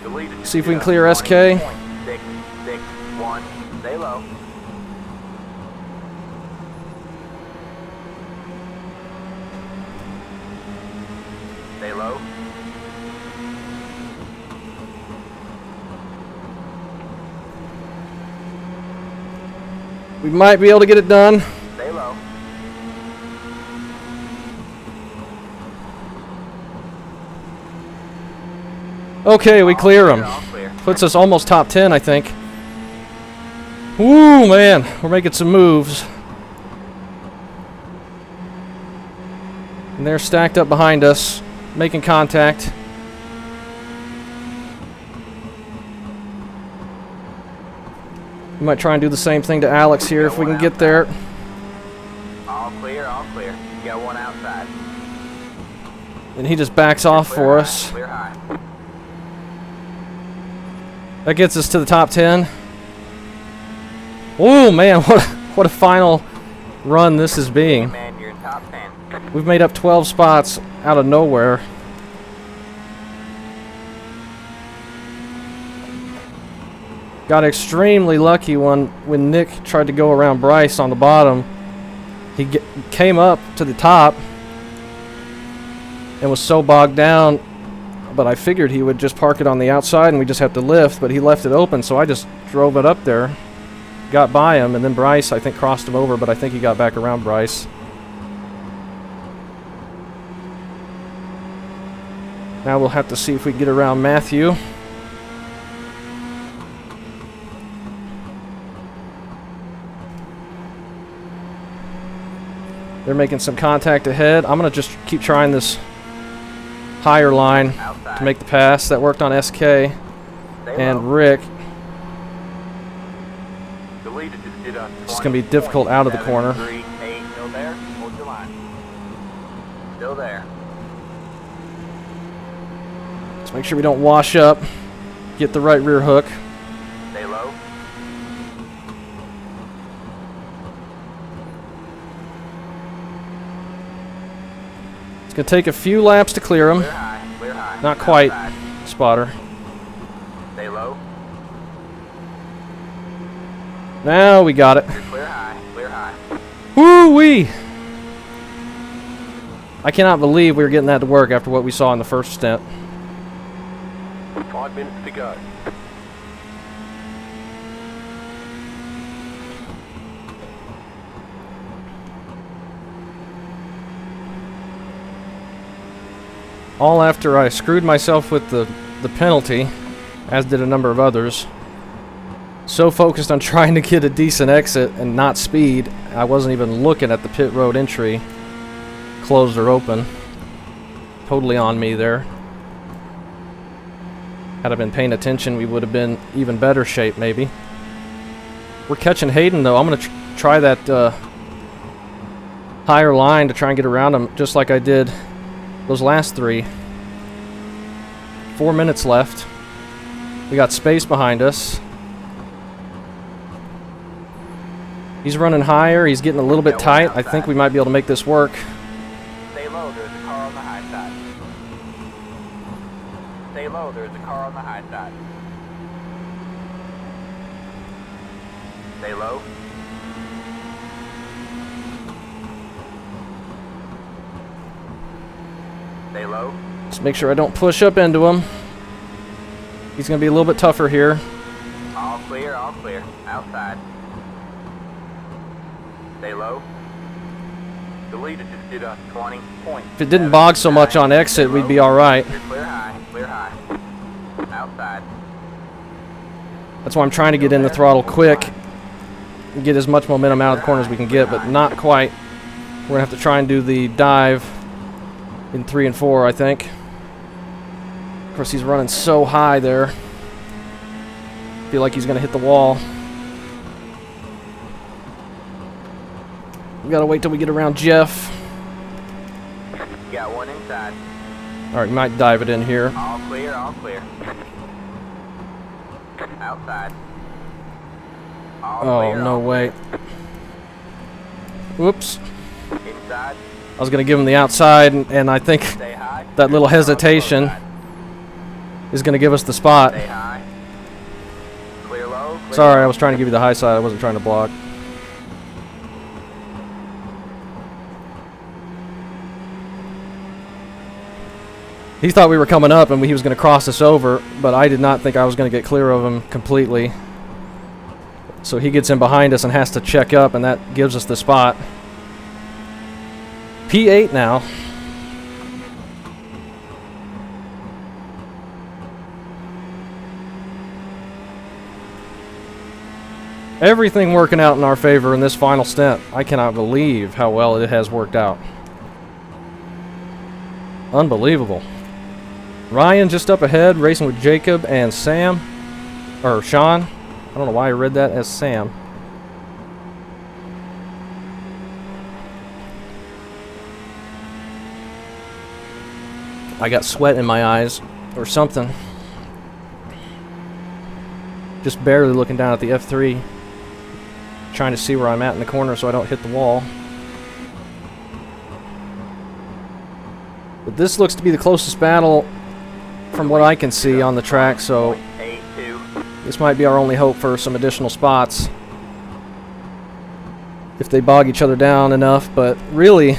Deleted. See if we can clear SK. 661. Stay low. Stay low. We might be able to get it done. Stay low. Okay, we clear them. All clear. Puts us almost top 10, I think. Woo, man. We're making some moves. And they're stacked up behind us, making contact. We might try and do the same thing to Alex here if we can get there. All clear, all clear. You got one outside. And he just backs off Clear for high, us. Clear high. That gets us to the top 10. Oh man, what a final run this is being. Man, you're in top 10. We've made up 12 spots out of nowhere. Got extremely lucky when Nick tried to go around Bryce on the bottom. He came up to the top and was so bogged down, but I figured he would just park it on the outside and we just have to lift, but he left it open, so I just drove it up there, got by him, and then Bryce, I think, crossed him over, but I think he got back around Bryce. Now we'll have to see if we can get around Matthew. They're making some contact ahead. I'm going to just keep trying this higher line Outside. to make the pass. That worked on SK Stay and low. Rick. Deleted. Did a It's going to be difficult out of the corner. 3, 8. Still there. Hold your line. Still there. Let's make sure we don't wash up. Get the right rear hook. Stay low. It's going to take a few laps to clear them. Clear high. Clear high. Not quite, Outside. spotter. Stay low. Now we got it. You're clear high. Clear high. Woo-wee! I cannot believe we were getting that to work after what we saw in the first stint. 5 minutes to go. all after I screwed myself with the penalty, as did a number of others. So focused on trying to get a decent exit and not speed, I wasn't even looking at the pit road entry, closed or open. Totally on me there. Had I been paying attention, we would have been even better shape, maybe. We're catching Hayden, though. I'm going to try that higher line to try and get around him, just like I did those last 3. 4 minutes left. We got space behind us. He's running higher. He's getting a little bit tight. I think we might be able to make this work. Stay low, there's a car on the high side. Stay low, there's a car on the high side. Stay low. Stay low. Just make sure I don't push up into him. He's going to be a little bit tougher here. All clear, outside. Stay low. The leader just did a 20 point. If it didn't bog so much on exit, we'd be alright. Clear high. Outside. That's why I'm trying to get in the throttle quick and get as much momentum out of the corner as we can get, but not quite. We're going to have to try and do the dive in 3 and 4, I think. Of course, he's running so high there. Feel like he's going to hit the wall. We got to wait till we get around Jeff. You got one inside. Alright, might dive it in here. All clear. Outside. Oh, no way. Whoops. Inside. I was going to give him the outside, and I think Stay high. that little hesitation is going to give us the spot. Stay high. Clear low. Sorry, I was trying to give you the high side. I wasn't trying to block. He thought we were coming up and he was going to cross us over, but I did not think I was going to get clear of him completely. So he gets in behind us and has to check up, and that gives us the spot. P8 now. Everything working out in our favor in this final stint. I cannot believe how well it has worked out. Unbelievable. Ryan just up ahead, racing with Jacob and Sam. Or Sean. I don't know why I read that as Sam. I got sweat in my eyes, or something. Just barely looking down at the F3. Trying to see where I'm at in the corner so I don't hit the wall. But this looks to be the closest battle from what I can see on the track, so this might be our only hope for some additional spots. If they bog each other down enough, but really,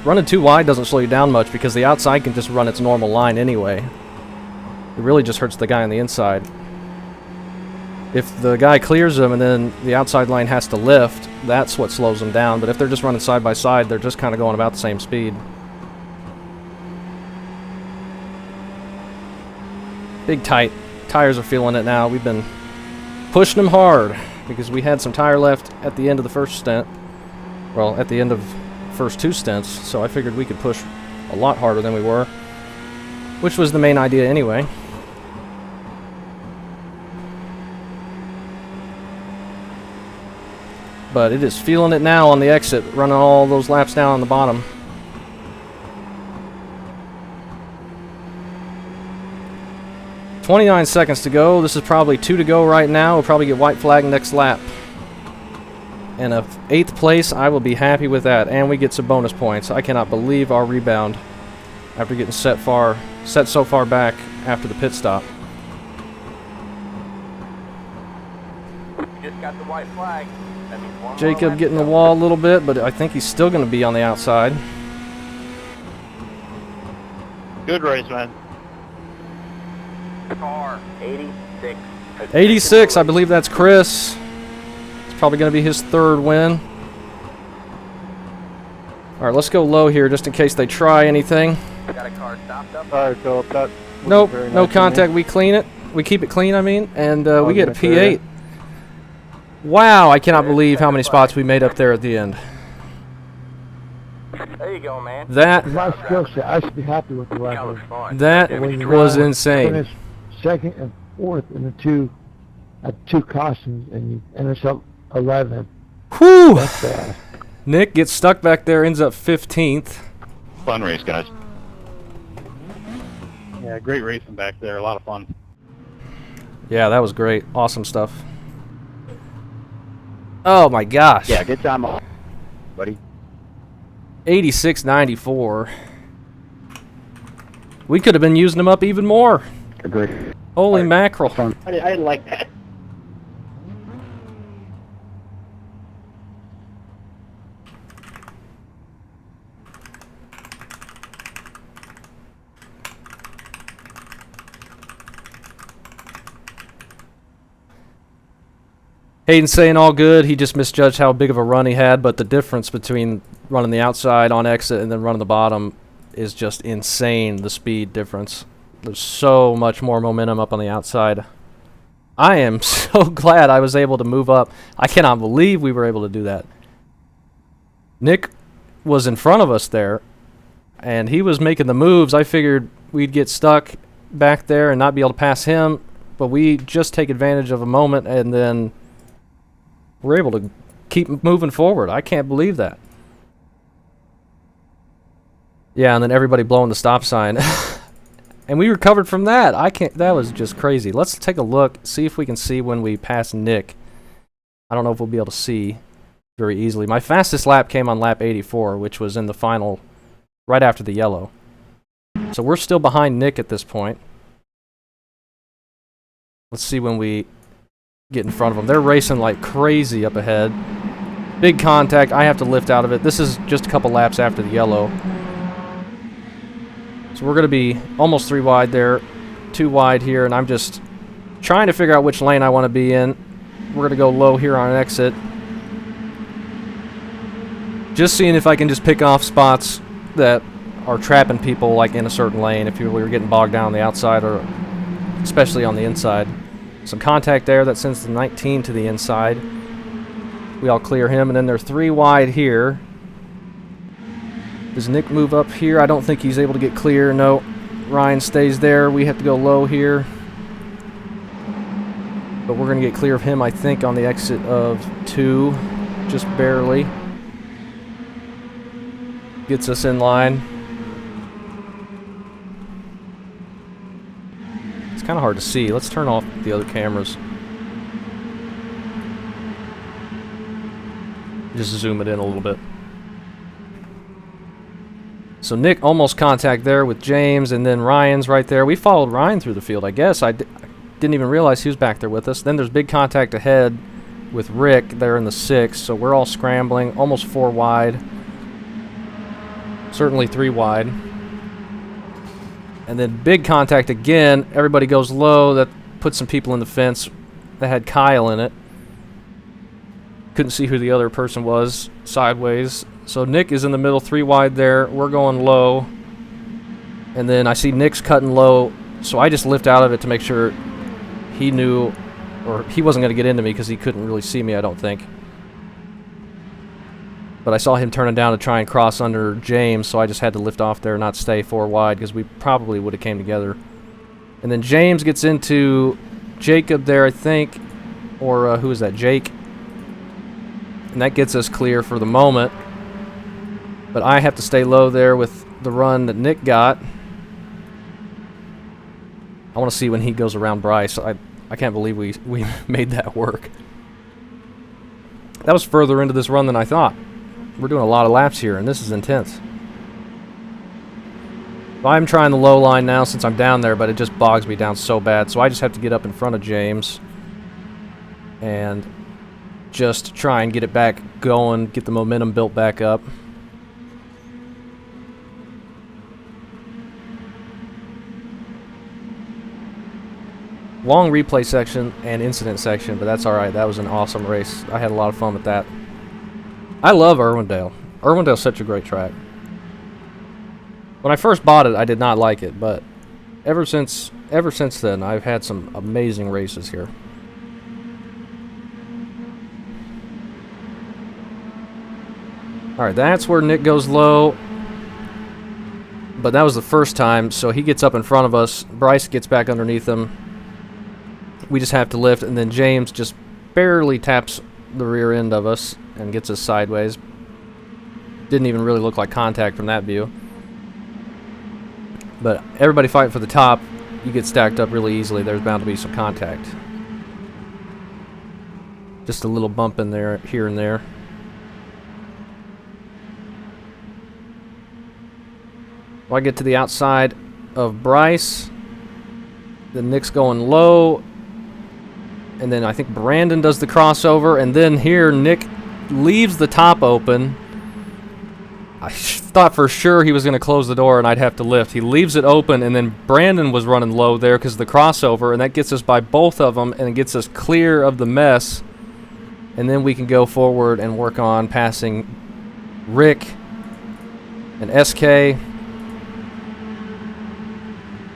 running too wide doesn't slow you down much because the outside can just run its normal line anyway. It really just hurts the guy on the inside. If the guy clears them and then the outside line has to lift, that's what slows them down. But if they're just running side by side, they're just kind of going about the same speed. Big tight. Tires are feeling it now. We've been pushing them hard because we had some tire left at the end of the first stint. Well, at the end of the first 2 stints, so I figured we could push a lot harder than we were, which was the main idea anyway. But it is feeling it now on the exit, running all those laps down on the bottom. .29 seconds to go. This is probably 2 to go right now. We'll probably get white flag next lap. And a 8th place, I will be happy with that. And we get some bonus points. I cannot believe our rebound after getting set so far back after the pit stop. Just got the white flag. That means one more Jacob lap getting to the go. wall a little bit, but I think he's still going to be on the outside. Good race, man. Car 86. 86, I believe that's Chris. It's probably going to be his 3rd win. Alright, let's go low here just in case they try anything. Got a car stopped up. Sorry, Philip. That Nope, very no nice of me. contact. We clean it. We keep it clean, I mean, and we get a gonna clear P8. Wow, I cannot believe how many spots we made up there at the end. There you go, man. That With my skill set, I should be happy with the That was record. fun. that When you was run, insane. Finish second and fourth in the two cautions, and you finish up 11. Whew! That's fast. Nick gets stuck back there, ends up 15th. Fun race, guys. Yeah, great racing back there. A lot of fun. Yeah, that was great. Awesome stuff. Oh my gosh. Yeah, good time, buddy. 86.94. We could have been using them up even more. Agreed. Holy mackerel. I didn't like that. Hayden's saying all good. He just misjudged how big of a run he had, but the difference between running the outside on exit and then running the bottom is just insane, the speed difference. There's so much more momentum up on the outside. I am so glad I was able to move up. I cannot believe we were able to do that. Nick was in front of us there, and he was making the moves. I figured we'd get stuck back there and not be able to pass him, but we just take advantage of a moment, and then we're able to keep moving forward. I can't believe that. Yeah, and then everybody blowing the stop sign. And we recovered from that. That was just crazy. Let's take a look, see if we can see when we pass Nick. I don't know if we'll be able to see very easily. My fastest lap came on lap 84, which was in the final right after the yellow. So we're still behind Nick at this point. Let's see when we get in front of them. They're racing like crazy up ahead. Big contact. I have to lift out of it. This is just a couple laps after the yellow. So we're going to be almost 3 wide there, 2 wide here, and I'm just trying to figure out which lane I want to be in. We're going to go low here on an exit. Just seeing if I can just pick off spots that are trapping people like in a certain lane if we were getting bogged down on the outside or especially on the inside. Some contact there that sends the 19 to the inside. We all clear him, and then they're 3 wide here. Does Nick move up here? I don't think he's able to get clear. No. Ryan stays there. We have to go low here. But we're going to get clear of him, I think, on the exit of 2. Just barely. Gets us in line. It's kind of hard to see. Let's turn off the other cameras. Just zoom it in a little bit. So Nick almost contact there with James, and then Ryan's right there. We followed Ryan through the field, I guess. I didn't even realize he was back there with us. Then there's big contact ahead with Rick there in the 6, so we're all scrambling, almost 4 wide. Certainly 3 wide. And then big contact again. Everybody goes low. That puts some people in the fence that had Kyle in it. Couldn't see who the other person was sideways. So Nick is in the middle, 3 wide there. We're going low. And then I see Nick's cutting low, so I just lift out of it to make sure he knew, or he wasn't going to get into me because he couldn't really see me, I don't think. But I saw him turning down to try and cross under James, so I just had to lift off there and not stay 4 wide because we probably would have came together. And then James gets into Jacob there, I think, or who is that, Jake? And that gets us clear for the moment. But I have to stay low there with the run that Nick got. I want to see when he goes around Bryce. I can't believe we made that work. That was further into this run than I thought. We're doing a lot of laps here, and this is intense. I'm trying the low line now since I'm down there, but it just bogs me down so bad. So I just have to get up in front of James and just try and get it back going, get the momentum built back up. Long replay section and incident section, but that's alright. That was an awesome race. I had a lot of fun with that. I love Irwindale. Irwindale's such a great track. When I first bought it, I did not like it, but ever since then, I've had some amazing races here. Alright, that's where Nick goes low. But that was the first time, so he gets up in front of us. Bryce gets back underneath him. We just have to lift, and then James just barely taps the rear end of us and gets us sideways. Didn't even really look like contact from that view. But everybody fighting for the top, you get stacked up really easily. There's bound to be some contact. Just a little bump in there, here and there. Well, I get to the outside of Bryce. Then Nick's going low. And then I think Brandon does the crossover. And then here, Nick leaves the top open. I thought for sure he was going to close the door and I'd have to lift. He leaves it open, and then Brandon was running low there because of the crossover, and that gets us by both of them, and it gets us clear of the mess. And then we can go forward and work on passing Rick and SK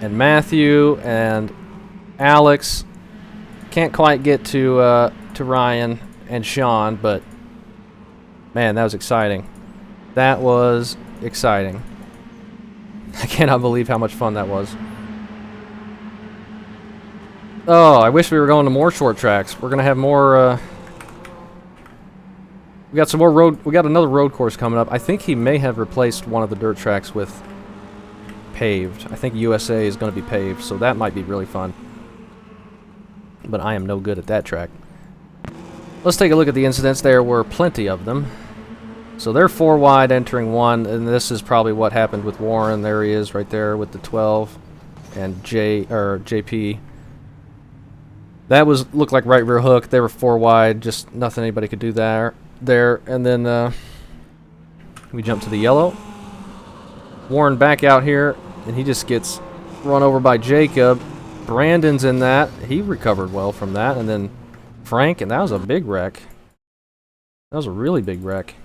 and Matthew and Alex. Can't quite get to Ryan and Sean, but man, that was exciting. That was exciting. I cannot believe how much fun that was. Oh, I wish we were going to more short tracks. We're gonna have more. We got some more road. We got another road course coming up. I think he may have replaced one of the dirt tracks with paved. I think USA is going to be paved, so that might be really fun. But I am no good at that track. Let's take a look at the incidents. There were plenty of them. So they're 4 wide entering 1, and this is probably what happened with Warren. There he is right there with the 12 and JP. That looked like right rear hook. They were 4 wide, just nothing anybody could do there. And then we jump to the yellow. Warren back out here, and he just gets run over by Jacob. Brandon's in that. He recovered well from that. And then Frank, and that was a big wreck. That was a really big wreck.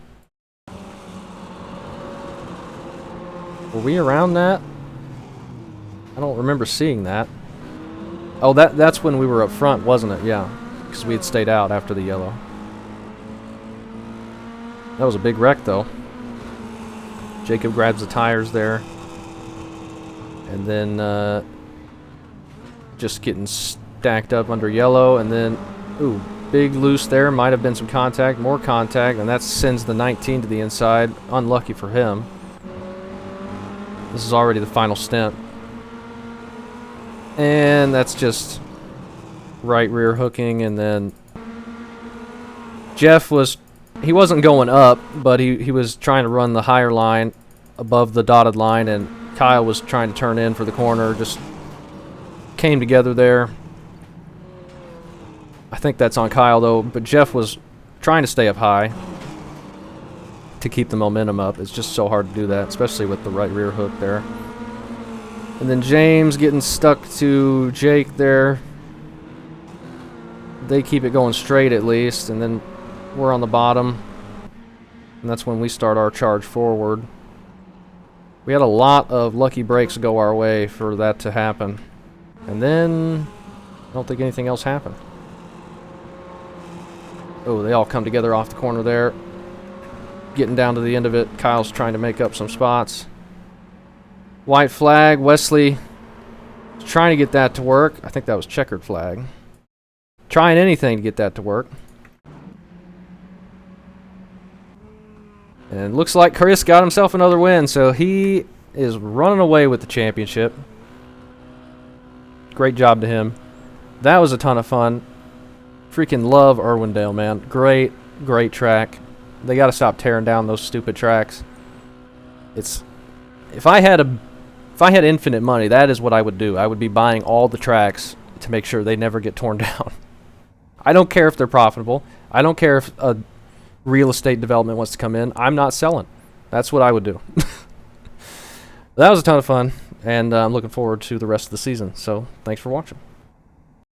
Were we around that? I don't remember seeing that. Oh, that's when we were up front, wasn't it? Yeah, because we had stayed out after the yellow. That was a big wreck, though. Jacob grabs the tires there. And then just getting stacked up under yellow. And then, ooh, big loose there. Might have been some contact, more contact. And that sends the 19 to the inside. Unlucky for him. This is already the final stint. And that's just right rear hooking. And then Jeff he wasn't going up, but he was trying to run the higher line above the dotted line, and Kyle was trying to turn in for the corner. Just came together there. I think that's on Kyle, though, but Jeff was trying to stay up high to keep the momentum up. It's just so hard to do that, especially with the right rear hook there. And then James getting stuck to Jake there. They keep it going straight at least, and then we're on the bottom. And that's when we start our charge forward. We had a lot of lucky breaks go our way for that to happen. And then I don't think anything else happened. Oh, they all come together off the corner there. Getting down to the end of it. Kyle's trying to make up some spots. White flag. Wesley trying to get that to work. I think that was checkered flag. Trying anything to get that to work. And looks like Chris got himself another win, so he is running away with the championship. Great job to him. That was a ton of fun. Freaking love Irwindale, man. Great, great track. They got to stop tearing down those stupid tracks. If I had infinite money, that is what I would do. I would be buying all the tracks to make sure they never get torn down. I don't care if they're profitable. I don't care if a real estate development wants to come in. I'm not selling. That's what I would do. That was a ton of fun, and I'm looking forward to the rest of the season. So thanks for watching.